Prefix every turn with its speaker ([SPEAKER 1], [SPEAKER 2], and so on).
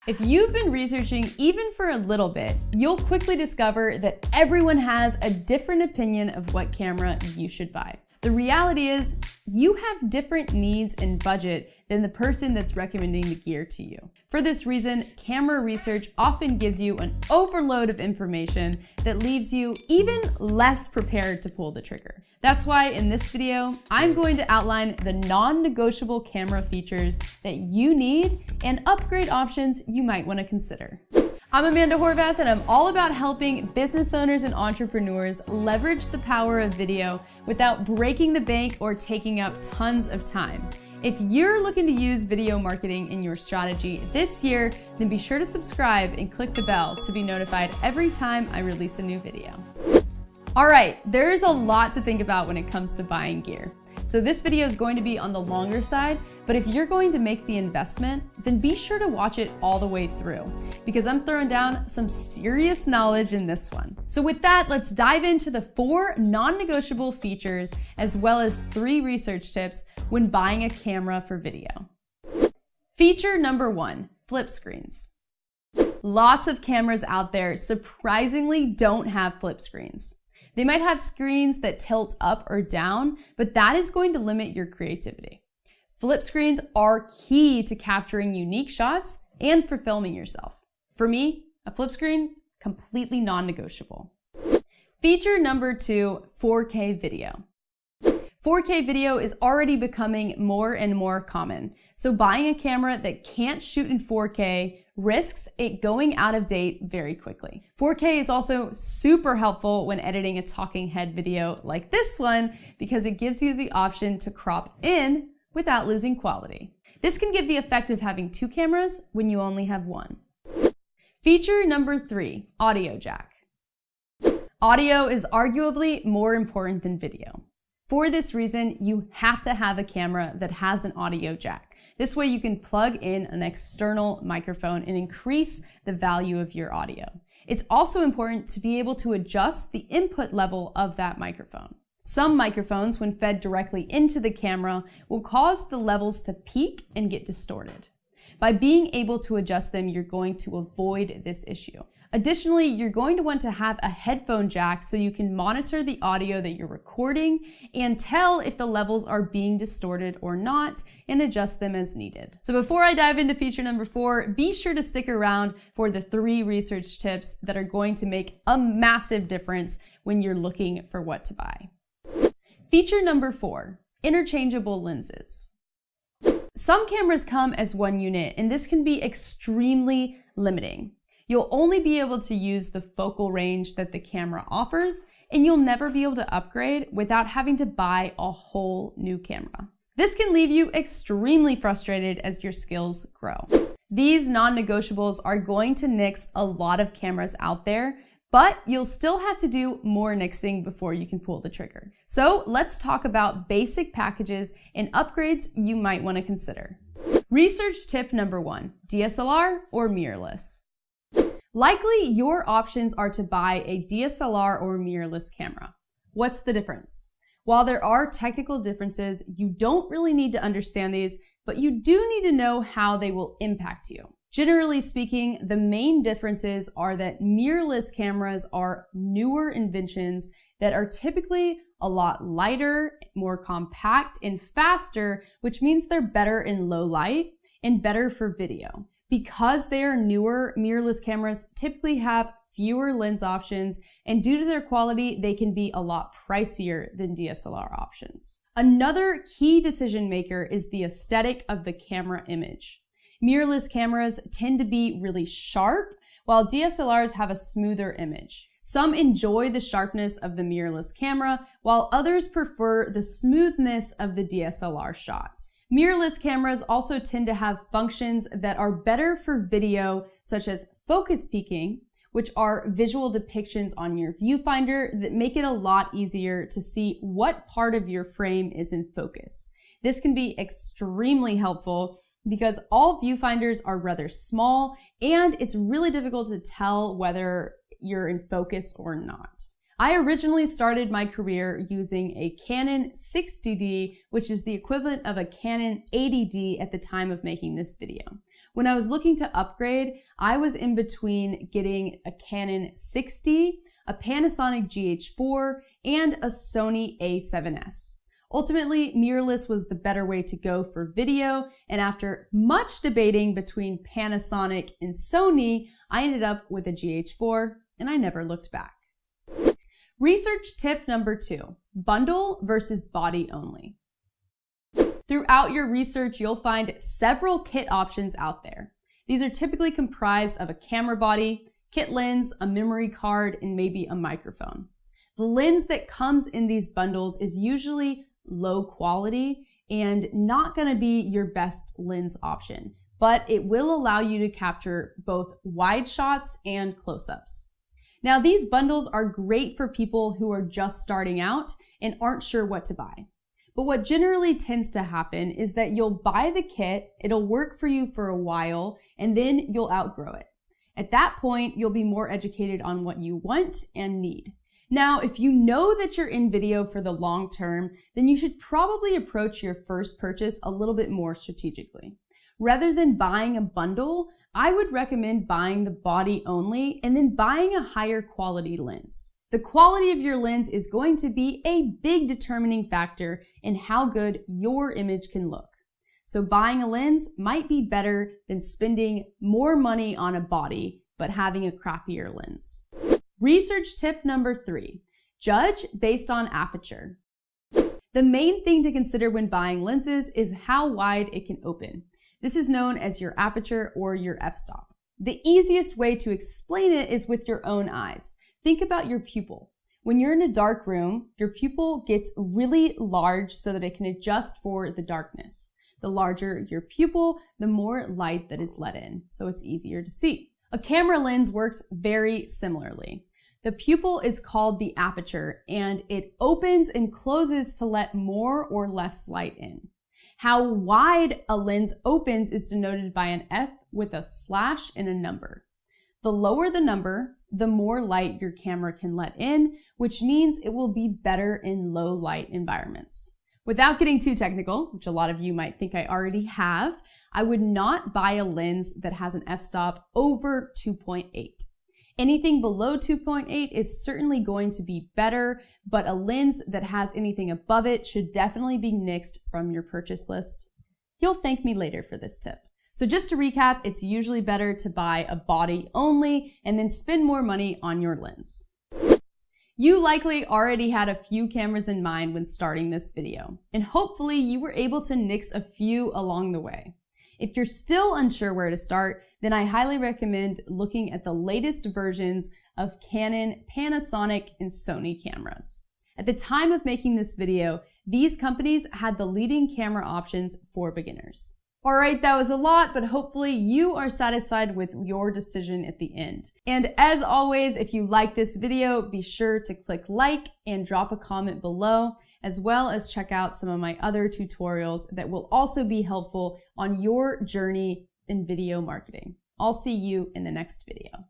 [SPEAKER 1] If you've been researching even for a little bit, you'll quickly discover that everyone has a different opinion of what camera you should buy. The reality is, you have different needs and budget than the person that's recommending the gear to you. For this reason, camera research often gives you an overload of information that leaves you even less prepared to pull the trigger. That's why in this video, I'm going to outline the non-negotiable camera features that you need and upgrade options you might want to consider. I'm Amanda Horvath, and I'm all about helping business owners and entrepreneurs leverage the power of video without breaking the bank or taking up tons of time. If you're looking to use video marketing in your strategy this year, then be sure to subscribe and click the bell to be notified every time I release a new video. All right, there's a lot to think about when it comes to buying gear. So this video is going to be on the longer side, but if you're going to make the investment, then be sure to watch it all the way through, because I'm throwing down some serious knowledge in this one. So with that, let's dive into the 4 non-negotiable features as well as 3 research tips when buying a camera for video. Feature number 1, flip screens. Lots of cameras out there surprisingly don't have flip screens. They might have screens that tilt up or down, but that is going to limit your creativity. Flip screens are key to capturing unique shots and for filming yourself. For me, a flip screen, completely non-negotiable. Feature number 2, 4K video. 4K video is already becoming more and more common, so buying a camera that can't shoot in 4K risks it going out of date very quickly. 4K is also super helpful when editing a talking head video like this one because it gives you the option to crop in without losing quality. This can give the effect of having 2 cameras when you only have 1. Feature number 3, audio jack. Audio is arguably more important than video. For this reason, you have to have a camera that has an audio jack. This way you can plug in an external microphone and increase the value of your audio. It's also important to be able to adjust the input level of that microphone. Some microphones, when fed directly into the camera, will cause the levels to peak and get distorted. By being able to adjust them, you're going to avoid this issue. Additionally, you're going to want to have a headphone jack so you can monitor the audio that you're recording and tell if the levels are being distorted or not and adjust them as needed. So before I dive into feature number 4, be sure to stick around for the 3 research tips that are going to make a massive difference when you're looking for what to buy. Feature number 4, interchangeable lenses. Some cameras come as one unit, and this can be extremely limiting. You'll only be able to use the focal range that the camera offers, and you'll never be able to upgrade without having to buy a whole new camera. This can leave you extremely frustrated as your skills grow. These non-negotiables are going to nix a lot of cameras out there, but you'll still have to do more nixing before you can pull the trigger. So let's talk about basic packages and upgrades you might want to consider. Research tip number 1, DSLR or mirrorless. Likely your options are to buy a DSLR or mirrorless camera. What's the difference? While there are technical differences, you don't really need to understand these, but you do need to know how they will impact you. Generally speaking, the main differences are that mirrorless cameras are newer inventions that are typically a lot lighter, more compact, and faster, which means they're better in low light and better for video. Because they are newer, mirrorless cameras typically have fewer lens options, and due to their quality, they can be a lot pricier than DSLR options. Another key decision maker is the aesthetic of the camera image. Mirrorless cameras tend to be really sharp, while DSLRs have a smoother image. Some enjoy the sharpness of the mirrorless camera, while others prefer the smoothness of the DSLR shot. Mirrorless cameras also tend to have functions that are better for video, such as focus peaking, which are visual depictions on your viewfinder that make it a lot easier to see what part of your frame is in focus. This can be extremely helpful because all viewfinders are rather small and it's really difficult to tell whether you're in focus or not. I originally started my career using a Canon 60D, which is the equivalent of a Canon 80D at the time of making this video. When I was looking to upgrade, I was in between getting a Canon 6D, a Panasonic GH4, and a Sony a7S. Ultimately, mirrorless was the better way to go for video, and after much debating between Panasonic and Sony, I ended up with a GH4, and I never looked back. Research tip number 2, bundle versus body only. Throughout your research, you'll find several kit options out there. These are typically comprised of a camera body, kit lens, a memory card, and maybe a microphone. The lens that comes in these bundles is usually low quality and not going to be your best lens option, but it will allow you to capture both wide shots and close-ups. Now, these bundles are great for people who are just starting out and aren't sure what to buy. But what generally tends to happen is that you'll buy the kit, it'll work for you for a while, and then you'll outgrow it. At that point, you'll be more educated on what you want and need. Now, if you know that you're in video for the long term, then you should probably approach your first purchase a little bit more strategically. Rather than buying a bundle, I would recommend buying the body only and then buying a higher quality lens. The quality of your lens is going to be a big determining factor in how good your image can look. So buying a lens might be better than spending more money on a body, but having a crappier lens. Research tip number 3, judge based on aperture. The main thing to consider when buying lenses is how wide it can open. This is known as your aperture or your f-stop. The easiest way to explain it is with your own eyes. Think about your pupil. When you're in a dark room, your pupil gets really large so that it can adjust for the darkness. The larger your pupil, the more light that is let in, so it's easier to see. A camera lens works very similarly. The pupil is called the aperture, and it opens and closes to let more or less light in. How wide a lens opens is denoted by an F with a slash and a number. The lower the number, the more light your camera can let in, which means it will be better in low light environments. Without getting too technical, which a lot of you might think I already have, I would not buy a lens that has an f-stop over 2.8. Anything below 2.8 is certainly going to be better, but a lens that has anything above it should definitely be nixed from your purchase list. You'll thank me later for this tip. So just to recap, it's usually better to buy a body only and then spend more money on your lens. You likely already had a few cameras in mind when starting this video, and hopefully you were able to nix a few along the way. If you're still unsure where to start, then I highly recommend looking at the latest versions of Canon, Panasonic, and Sony cameras. At the time of making this video, these companies had the leading camera options for beginners. Alright, that was a lot, but hopefully you are satisfied with your decision at the end. And as always, if you like this video, be sure to click like and drop a comment below, as well as check out some of my other tutorials that will also be helpful on your journey in video marketing. I'll see you in the next video.